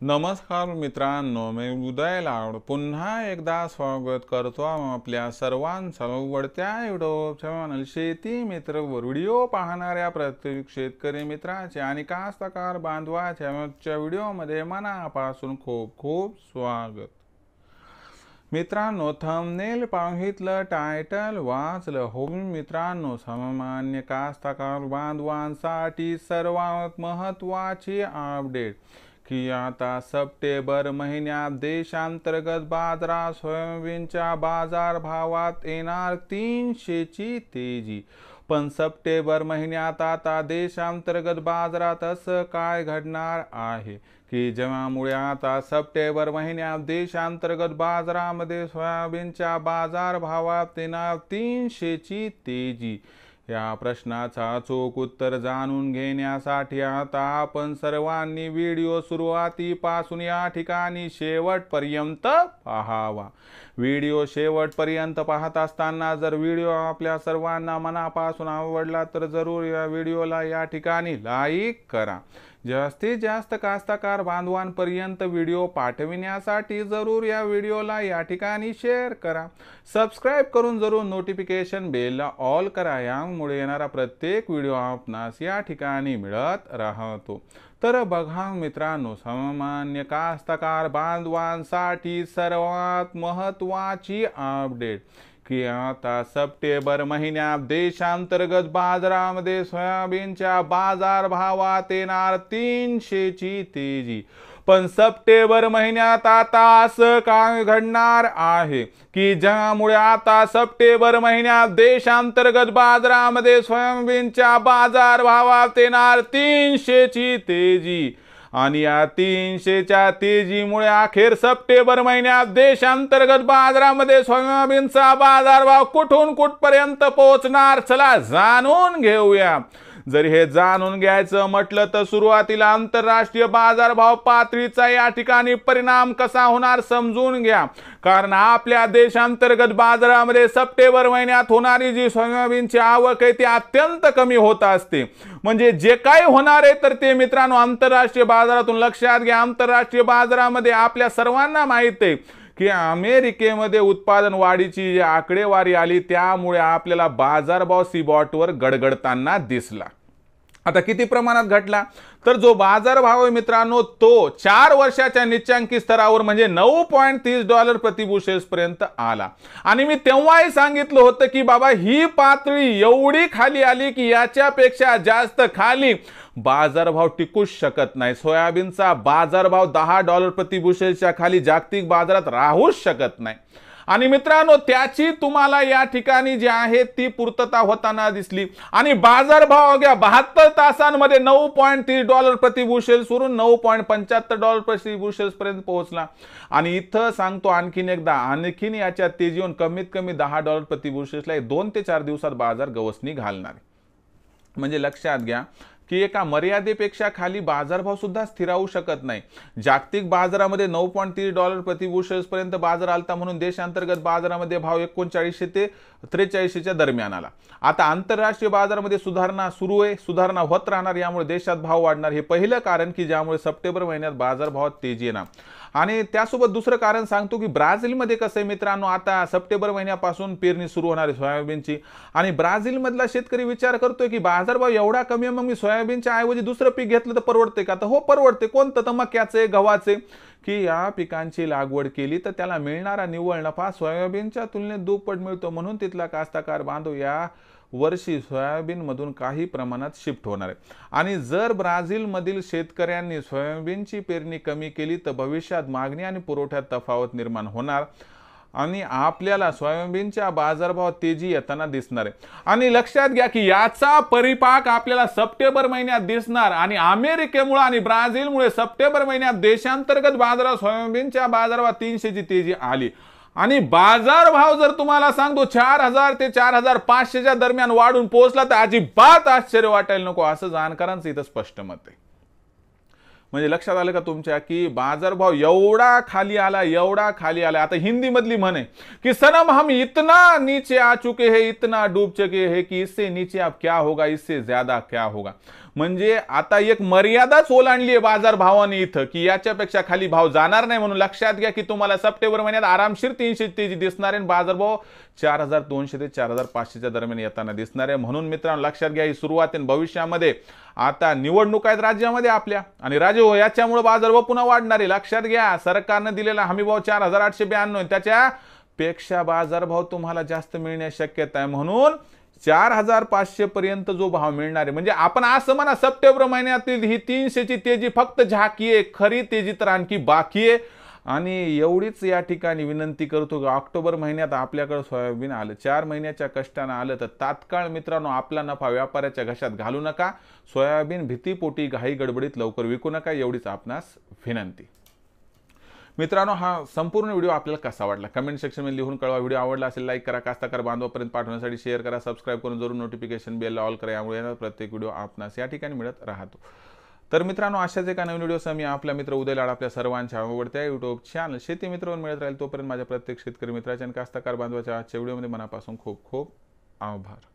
नमस्कार मित्रांनो, मी उदय लाड पुन्हा एकदा स्वागत करतो आपल्या सर्वांचं आवडत्या युट्यूब चॅनल शेती मित्र वर व्हिडिओ पाहणाऱ्या प्रत्येक शेतकरी मित्राचे आणि कास्तकार बांधवाच्या व्हिडिओमध्ये मनापासून खूप खूप स्वागत। मित्रांनो, थंबनेल पाहितलं, टायटल वाचलं हो मित्रांनो, सामान्य कास्तकार बांधवांसाठी सर्वात महत्त्वाची अपडेट की आता सप्टेंबर महिन्यात देशांतर्गत बाजारात सोयाबीनच्या बाजारभावात येणार 300ची तेजी। पण सप्टेंबर महिन्यात आता देशांतर्गत बाजारात असं काय घडणार आहे की ज्यामुळे आता सप्टेंबर महिन्यात देशांतर्गत बाजारामध्ये सोयाबीनच्या बाजारभावात येणार 300ची तेजी। या प्रश्नाचा अचूक उत्तर जाणून घेण्यासाठी आता आपण सर्वांनी व्हिडिओ सुरुवातीपासून या ठिकाणी शेवटपर्यंत पाहावा। व्हिडिओ शेवटपर्यंत पाहत असताना जर व्हिडिओ आपल्या सर्वांना मनापासून आवडला तर जरूर या व्हिडिओला या ठिकाणी लाईक करा। जास्तीत जास्त कास्तकार बांधवांपर्यंत व्हिडिओ पाठविण्यासाठी जरूर या व्हिडिओला या ठिकाणी शेअर करा। सबस्क्राइब करून जरूर नोटिफिकेशन बेलला ऑल करा, यामुळे येणारा प्रत्येक व्हिडिओ आपणास या ठिकाणी मिळत राहतो। तर बघा मित्रांनो, सामान्य कास्तकार बांधवांसाठी सर्वात महत्त्वाची अपडेट की आता सप्टेंबर महिन्यात देशांतर्गत बाजारामध्ये सोयाबीनच्या बाजारभावात येणार 300ची तेजी। पण सप्टेंबर महिन्यात आता असं काय घडणार आहे की ज्यामुळे आता सप्टेंबर महिन्यात देशांतर्गत बाजारामध्ये सोयाबीनच्या बाजारभावात येणार 300ची तेजी। आणि या 300च्या तेजीमुळे अखेर सप्टेंबर महिन्यात देशांतर्गत बाजारामध्ये सोयाबीनचा बाजारभाव कुठून कुठपर्यंत पोहोचणार, चला जाणून घेऊया। जर हे जाणून घ्यायचं म्हटलं तर सुरुवातीला आंतरराष्ट्रीय बाजारभाव पातळीचा या ठिकाणी परिणाम कसा होणार समजून घ्या। कारण आपल्या देशांतर्गत बाजारामध्ये सप्टेंबर महिन्यात होणारी जी सोयाबीनची आवक आहे ती अत्यंत कमी होत असते। म्हणजे जे काही होणार आहे तर ते मित्रांनो आंतरराष्ट्रीय बाजारातून लक्षात घ्या। आंतरराष्ट्रीय बाजारामध्ये आपल्या सर्वांना माहिती आहे की अमेरिकेमध्ये उत्पादन वाढीची जी आकडेवारी आली त्यामुळे आपल्याला बाजारभाव सीबॉटवर गडगडताना दिसला। आता किती प्रमाणात घटला तर जो बाजारभाव आहे मित्रांनो तो 4 वर्षाच्या निच्चांकी स्तरावर म्हणजे $9.30 प्रति बुशेल्स पर्यंत आला। आणि मी तेव्हाही सांगितलं होतं की बाबा ही पातळी एवढी खाली आली की याच्यापेक्षा जास्त खाली बाजारभाव टिकूच शकत नाही। सोयाबीनचा बाजारभाव $10 प्रति बुशेल्सच्या खाली जागतिक बाजारात राहूच शकत नाही। आणि मित्रांनो त्याची तुम्हाला या ठिकाणी जी आहे ती पूर्तता होताना दिसली आणि बाजारभाव अवघ्या 72 तासांमध्ये $9.30 प्रति बुशेल्स वरून $9.75 प्रति बुशेल्स पर्यंत पोहोचला। आणि इथं सांगतो आणखीन एकदा, आणखीन याच्या तेजीवर कमीत कमी $10 प्रति बुशेल्सला 2 ते 4 दिवसात बाजार गवसणी घालणार। म्हणजे लक्षात घ्या की एका मर्यादेपेक्षा खाली बाजारभाव सुद्धा स्थिरावू शकत नाही। जागतिक बाजारामध्ये $9.30 प्रति बुशेल्स पर्यंत बाजार आलता म्हणून देशांतर्गत बाजारामध्ये भाव 39 ते 43च्या दरम्यान आला। आता आंतरराष्ट्रीय बाजारामध्ये सुधारणा सुरू आहे, सुधारणा होत राहणार, यामुळे देशात भाव वाढणार। हे पहिलं कारण की ज्यामुळे सप्टेंबर महिन्यात बाजारभावात तेजी येणार। आणि त्यासोबत दुसरं कारण सांगतो की ब्राझीलमध्ये कसं आहे मित्रांनो, आता सप्टेंबर महिन्यापासून पेरणी सुरू होणार आहे सोयाबीनची। आणि ब्राझीलमधला शेतकरी विचार करतोय की बाजारभाव एवढा कमी आहे, मग मी सोयाबीनच्या ऐवजी दुसरं पीक घेतलं तर परवडते का? तर हो परवडते। कोणतं? तर मक्याचे, गव्हाचे, की या पिकांची लागवड केली तर त्याला मिळणारा निव्वळ नफा सोयाबीनच्या तुलनेत दुप्पट मिळतो। म्हणून तिथला कास्तकार बांधव या वर्षी सोयाबीन मधून काही प्रमाणात शिफ्ट होणार आहे। आणि जर ब्राझील मधील शेतकऱ्यांनी सोयाबीनची पेरणी कमी केली तर भविष्यात मागणी आणि पुरवठ्यात तफावत निर्माण होणार आणि आपल्याला सोयाबीनच्या बाजारभावात तेजी येताना दिसणार आहे। आणि लक्षात घ्या की याचा परिपाक आपल्याला सप्टेंबर महिन्यात दिसणार। आणि अमेरिकेमुळे आणि ब्राझीलमुळे सप्टेंबर महिन्यात देशांतर्गत बाजारात सोयाबीनच्या बाजारभावात 300ची तेजी आली। आणि बाजारभाव जर तुम्हाला सांगतो 4000 ते 4500च्या दरम्यान वाढून पोहोचला तर अजिबात आश्चर्य वाटायला नको, असं जाणकारांचं इथं स्पष्ट मत आहे। म्हणजे लक्षात आलं का तुमच्या की बाजारभाव एवढा खाली आला, एवढा खाली आला। आता हिंदी मधली म्हण आहे की सनम हम इतना नीचे आ चुके हैं, इतना डूब चुके हैं कि इससे नीचे अब क्या होगा, इससे ज्यादा क्या होगा। म्हणजे आता एक मर्यादाच ओलांडली आहे बाजार भावाने इथं, की याच्यापेक्षा खाली भाव जाणार नाही. म्हणून लक्षात घ्या की तुम्हाला सप्टेंबर महिन्यात आरामशीर 300 तेजी दिसणार आहे, बाजारभाव 4200 ते 4500च्या दरम्यान येताना दिसणार आहे. म्हणून मित्रांनो लक्षात घ्या, ही सुरुवात आहे. भविष्यामध्ये आता निवडणूक आहेत राज्यामध्ये आपल्या, आणि राजे हो याच्यामुळे बाजारभाव पुन्हा वाढणार आहे. लक्षात घ्या, सरकारनं दिलेला हमीभाव 4892 त्याच्यापेक्षा बाजारभाव तुम्हाला जास्त मिळण्याची शक्यता आहे. म्हणून 4500 पर्यंत जो भाव मिळणार आहे, म्हणजे आपण असं म्हणा सप्टेंबर महिन्यातील ही 300ची तेजी फक्त झाकी आहे, खरी तेजी तर आणखी बाकी आहे. आणि एवढीच या ठिकाणी विनंती करतो की ऑक्टोबर महिन्यात आपल्याकडे सोयाबीन आलं, 4 महिन्याच्या कष्टानं आलं, तर तात्काळ मित्रांनो आपला नफा व्यापाऱ्याच्या घशात घालू नका. सोयाबीन भीतीपोटी घाई गडबडीत लवकर विकू नका, एवढीच आपणास विनंती. मित्रांनो, हा संपूर्ण व्हिडिओ आपल्याला कसा वाटला कमेंट सेक्शनमध्ये लिहून कळवा. व्हिडिओ आवडला असेल लाईक करा, कास्ताकार बांधवापर्यंत पाठवण्यासाठी शेअर करा, सबस्क्राईब करून जरूर नोटिफिकेशन बेल ऑल करा, यामुळे प्रत्येक व्हिडिओ आपणास या ठिकाणी मिळत राहतो. तर मित्रांनो, अशाच एका नवीन व्हिडिओसह मी आपला मित्र उदय लाड आपल्या सर्वांच्या आवडत्या युट्यूब चॅनल शेती मित्रवर मिळत राहील. तोपर्यंत माझ्या प्रत्येक शेतकरी मित्राच्या आणि कास्ताकार बांधवाच्या आजच्या व्हिडिओमध्ये मनापासून खूप खूप आभार.